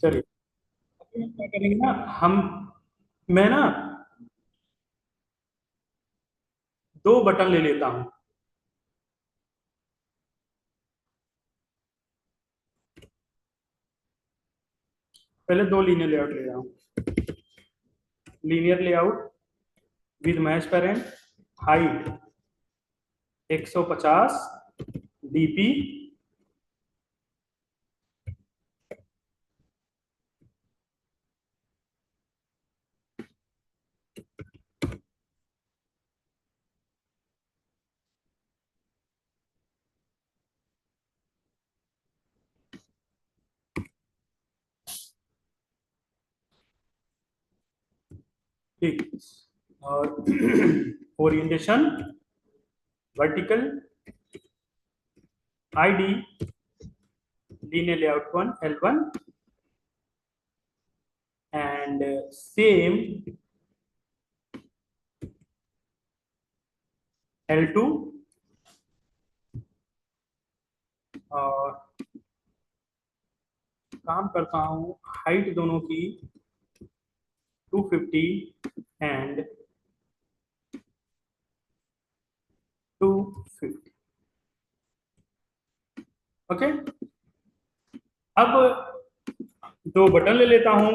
चलिए, अभी हम क्या करेंगे ना, हम मैं ना दो बटन ले लेता हूँ। पहले दो लीनियर लेआउट ले रहा हूँ। Linear layout with match parent, height 150 DP, ठीक। और orientation vertical, ID linear layout 1 L1, and same L2। और काम करता हूँ हाइट दोनों की 250 एंड 250। ओके, अब दो बटन ले लेता हूँ,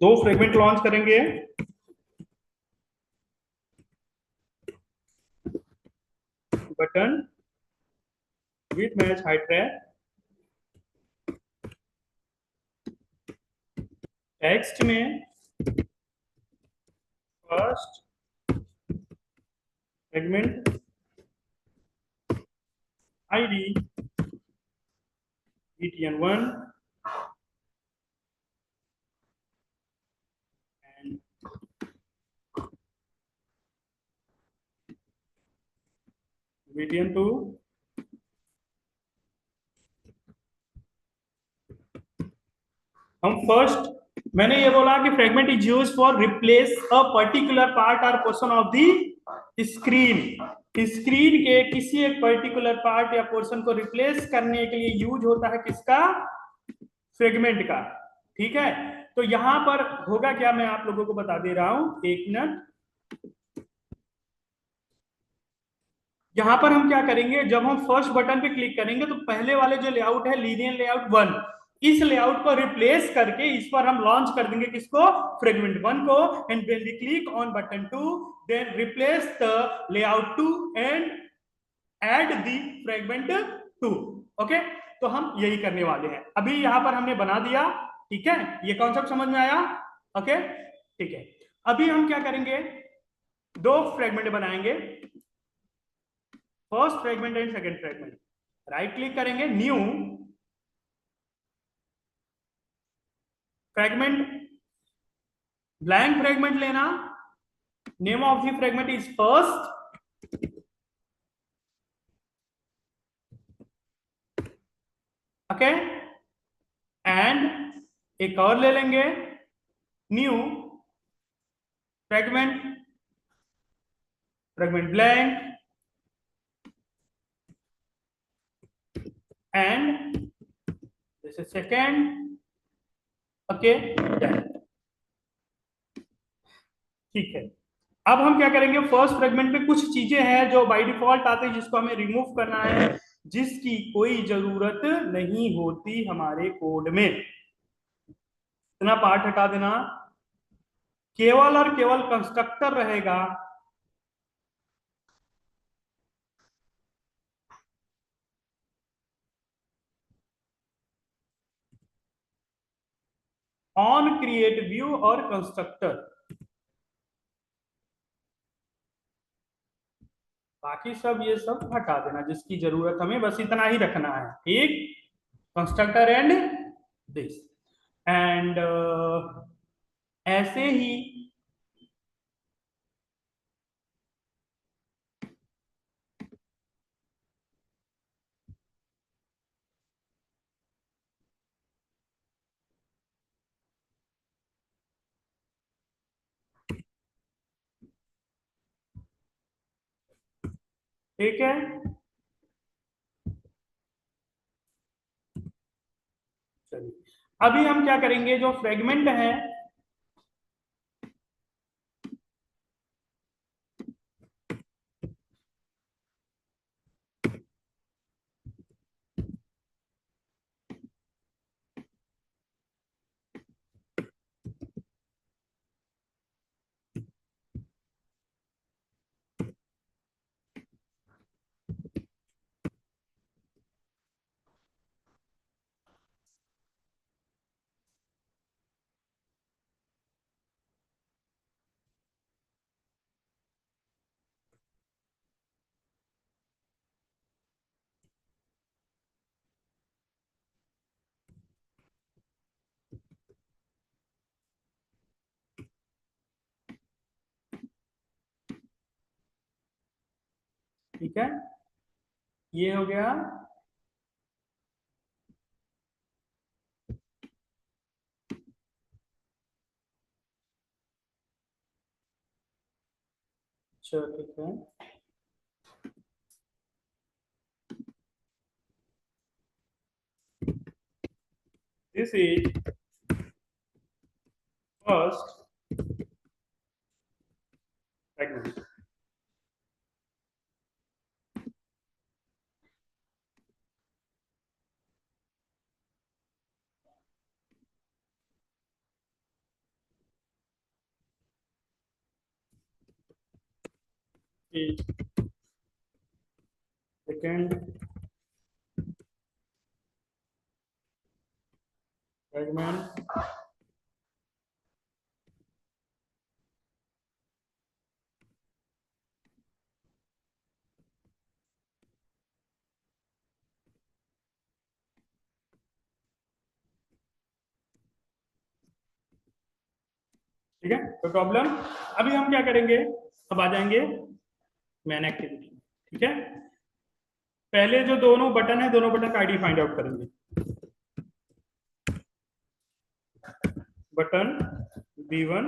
दो फ्रेगमेंट लॉन्च करेंगे। Button with match height track, text में first fragment ID ETN1 and VTN2। हम फर्स्ट, मैंने ये बोला कि fragment is use for replace a particular part or portion of the screen. Screen के किसी एक पर्टिकुलर पार्ट या पोर्शन को रिप्लेस करने के लिए यूज होता है किसका? फ्रेगमेंट का। ठीक है, तो यहां पर होगा क्या, मैं आप लोगों को बता दे रहा हूं, एक मिनट। यहां पर हम क्या करेंगे, जब हम फर्स्ट बटन पे क्लिक करेंगे तो पहले वाले जो लेआउट है लीनियर लेआउट 1, इस लेआउट को रिप्लेस करके इस पर हम लॉन्च कर देंगे किसको? फ्रेगमेंट 1 को। And when we click on button 2, then replace the layout 2 and add the fragment 2। Okay, तो हम यही करने वाले हैं। अभी यहां पर हमने बना दिया। ठीक है, ये कॉन्सेप्ट समझ में आया? ओके, ठीक है। अभी हम क्या करेंगे, दो फ्रेगमेंट बनाएंगे, first fragment and second fragment. Right click करेंगे, न्यू फ्रेगमेंट, ब्लैंक फ्रेगमेंट लेना। Name of the fragment is first, okay. And एक और ले लेंगे, new fragment, fragment blank, and this is second, okay, done. ठीक है, अब हम क्या करेंगे, फर्स्ट फ्रेगमेंट में कुछ चीजें हैं जो बाय डिफॉल्ट आते हैं जिसको हमें रिमूव करना है, जिसकी कोई जरूरत नहीं होती हमारे कोड में। इतना पार्ट हटा देना, केवल और केवल कंस्ट्रक्टर रहेगा। ऑन क्रिएट व्यू और कंस्ट्रक्टर, बाकी सब ये सब हटा देना, जिसकी जरूरत हमें बस इतना ही रखना है। ठीक, कंस्ट्रक्टर एंड दिस, एंड ऐसे ही। ठीक है, चलिए, अभी हम क्या करेंगे, जो फ्रेगमेंट है ठीक है, ये हो गया। चलो ठीक है, this is first fragment. Second fragment ठीक है, तो प्रॉब्लम। अभी हम क्या करेंगे, अब आ जाएंगे मैन एक्टिविटी। ठीक है, पहले जो दोनों बटन है, दोनों बटन का आईडी फाइंड आउट करेंगे। Button B1,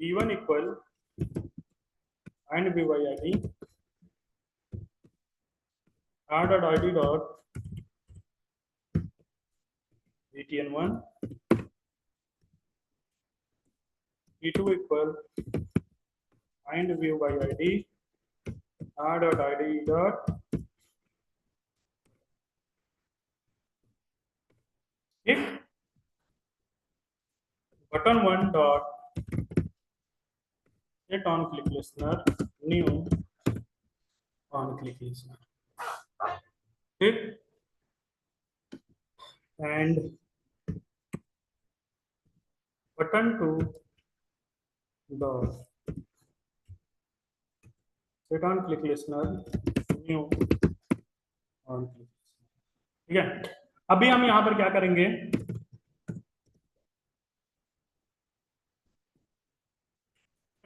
B1 equal and by id r.id dot btn1, B2 equal and view by id r.id dot if button1 dot set on click listener new on click listener, ठीक, and button2 dot set on click listener new on click, ठीक है। अभी हम यहां पर क्या करेंगे,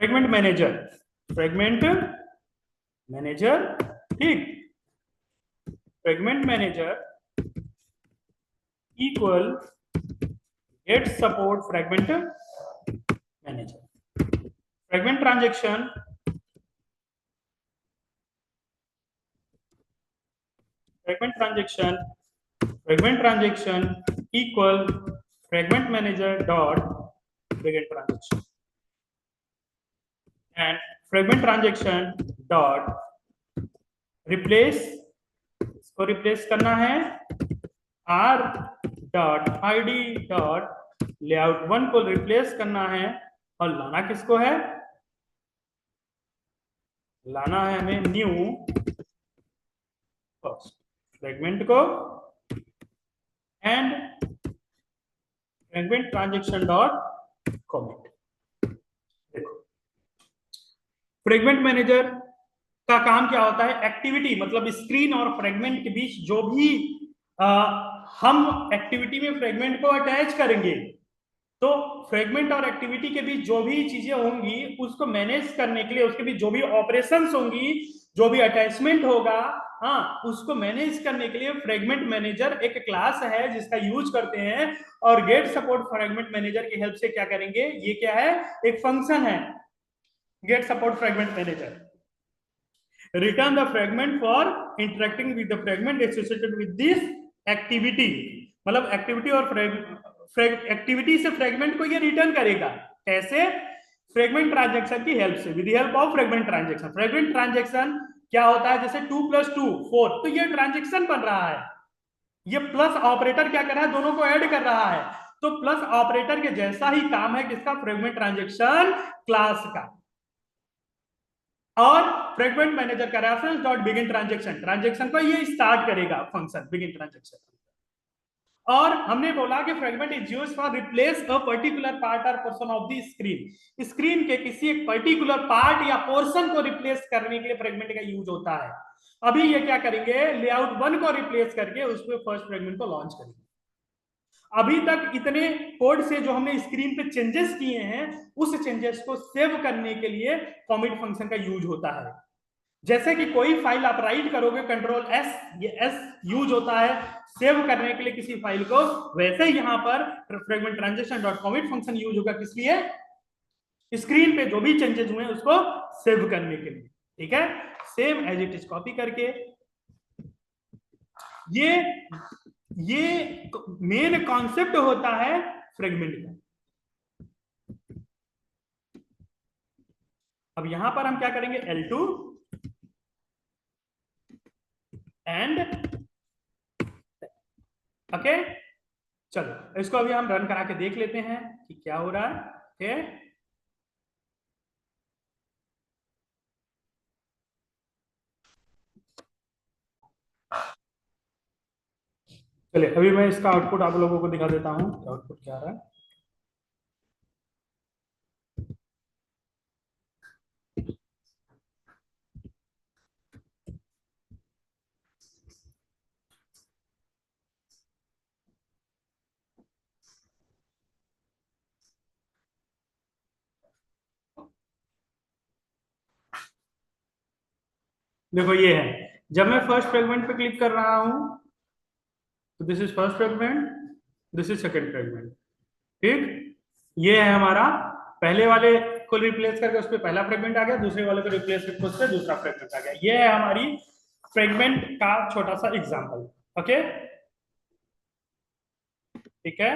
fragment manager, fragment manager, ठीक, fragment manager equal get support fragment manager, fragment transaction fragment transaction equal fragment manager dot fragment transaction and fragment transaction dot replace, इसको रिप्लेस करना है r dot id dot layout 1 को replace करना है, और लाना किसको है, लाना है हमें न्यू फर्स्ट फ्रेगमेंट को and fragment transaction dot comment. देखो, फ्रेगमेंट मैनेजर का काम क्या होता है, एक्टिविटी मतलब स्क्रीन और फ्रेगमेंट के बीच जो भी हम एक्टिविटी में फ्रेगमेंट को अटैच करेंगे, तो फ्रेगमेंट और एक्टिविटी के बीच जो भी चीजें होंगी उसको मैनेज करने के लिए, उसके बीच जो भी ऑपरेशंस होंगी, जो भी अटैचमेंट होगा, हाँ, उसको मैनेज करने के लिए फ्रेगमेंट मैनेजर एक क्लास है जिसका यूज करते हैं। और गेट सपोर्ट फ्रेगमेंट मैनेजर की हेल्प से क्या करेंगे, ये क्या है, एक फंक्शन है, get support fragment manager, return the fragment for interacting with the fragment associated with this activity, मतलब एक्टिविटी और एक्टिविटी से फ्रेगमेंट को ये रिटर्न करेगा। कैसे? फ्रेगमेंट ट्रांजेक्शन की हेल्प से, with help of fragment transaction. Fragment transaction क्या होता है? जैसे 2 + 2 4, तो ये ट्रांजेक्शन बन रहा है, ये प्लस ऑपरेटर क्या कर रहा है? दोनों को ऐड कर रहा है। तो प्लस ऑपरेटर के जैसा ही काम है किसका? फ्रेगमेंट ट्रांजेक्शन क्लास का। और फ्रेगमेंट मैनेजर का reference dot begin transaction, transaction को ये स्टार्ट करेगा फंक्शन बिगिन ट्रांजेक्शन। और हमने बोला कि fragment is used for replace a particular part or portion of the screen, screen के किसी एक पर्टिकुलर पार्ट या पोर्शन को रिप्लेस करने के लिए फ्रेगमेंट का यूज होता है। अभी ये क्या करेंगे? लेआउट 1 को रिप्लेस करके उसमें फर्स्ट फ्रेगमेंट को लॉन्च करेंगे। अभी तक इतने कोड से जो हमने स्क्रीन पे चेंजेस किए हैं, उस चेंजेस को सेव करने के लिए कॉमिट फंक्शन का यूज होता है। जैसे कि कोई फाइल आप राइट करोगे, कंट्रोल एस, ये एस यूज होता है सेव करने के लिए किसी फाइल को, वैसे ही यहां पर fragment transaction dot commit function use होगा। किस लिए? स्क्रीन पे जो भी चेंजेस हुए उसको सेव करने के लिए। ठीक है, same as it is copy करके ये मेन कॉन्सेप्ट होता है फ्रेगमेंट का। अब यहां पर हम क्या करेंगे? L2 and okay. चलो इसको अभी हम रन करा के देख लेते हैं कि क्या हो रहा है। ओके, चलिए अभी मैं इसका आउटपुट आप लोगों को दिखा देता हूं, आउटपुट क्या आ रहा है। देखो ये है, जब मैं फर्स्ट फ्रेगमेंट पे क्लिक कर रहा हूं तो this is first fragment, this is second fragment. ठीक, ये है हमारा पहले वाले को रिप्लेस करके उस पर पहला फ्रेगमेंट आ गया, दूसरे वाले को रिप्लेस करके उस पर दूसरा फ्रेगमेंट आ गया। ये है हमारी फ्रेगमेंट का छोटा सा एग्जांपल। ओके, ठीक है।